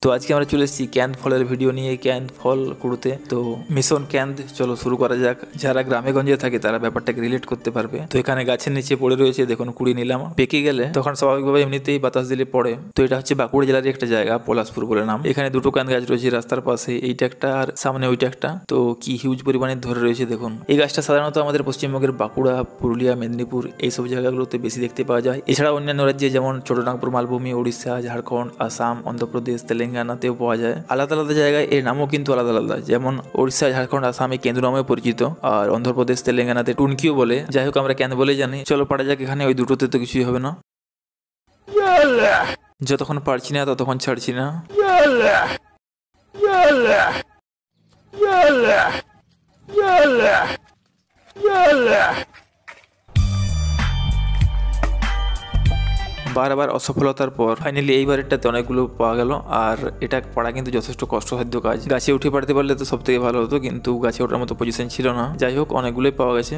তো আজকে আমরা চলে এসেছি ক্যান্দ ফলের ভিডিও নিয়ে, ক্যান্দ ফল কুড়োতে। তো মিশন ক্যান্দ, চলো শুরু করা যাক। যারা গ্রামে গঞ্জে থাকে তারা ব্যাপারটাকে রিলেট করতে পারবে। তো এখানে গাছের নিচে পড়ে রয়েছে, দেখুন কুড়িয়ে নিলাম। পেকে গেলে তখন স্বাভাবিকভাবে এমনিতেই বাতাস দিলে পড়ে। তো এটা হচ্ছে বাঁকুড়া জেলার একটা জায়গা, পলাশপুর বলে নাম। এখানে দুটো ক্যান্দ গাছ রয়েছে রাস্তার পাশে, এইটা একটা আর সামনে ওইটা একটা। তো কি হিউজ পরিমাণে ধরে রয়েছে দেখুন। এই গাছটা সাধারণত আমাদের পশ্চিমবঙ্গের বাঁকুড়া, পুরুলিয়া, মেদিনীপুর এইসব জায়গাগুলোতে বেশি দেখতে পাওয়া যায়। এছাড়া অন্যান্য রাজ্যে যেমন ছোটনাগপুর মালভূমি, উড়িষ্যা, ঝাড়খণ্ড, আসাম, অন্ধ্রপ্রদেশ, তেলেঙ্গানাতেও পাওয়া যায়। আলাদা আলাদা জায়গায় এর নামও কিন্তু আলাদা আলাদা। যেমন উড়িষ্যা, ঝাড়খণ্ড, আসামে কেন্দ্র নামে পরিচিত, আর অন্ধ্রপ্রদেশ, তেলেঙ্গানাতে টুনকিও বলে। যাই হোক, আমরা কেন বলে জানি। চলো পারা যাক এখানে। ওই দুটোতে তো কিছুই হবে না। যতক্ষণ পারছি না ততক্ষণ ছাড়ছি না। বারবার অসফলতার পর ফাইনালি এইবারেরটাতে অনেকগুলো পাওয়া গেল। আর এটা পাড়া কিন্তু যথেষ্ট কষ্টসাধ্য কাজ। গাছে উঠে পারতে পারলে তো সব থেকে ভালো হতো, কিন্তু গাছে ওঠার মতো পজিশন ছিল না। যাই হোক, অনেকগুলোই পাওয়া গেছে।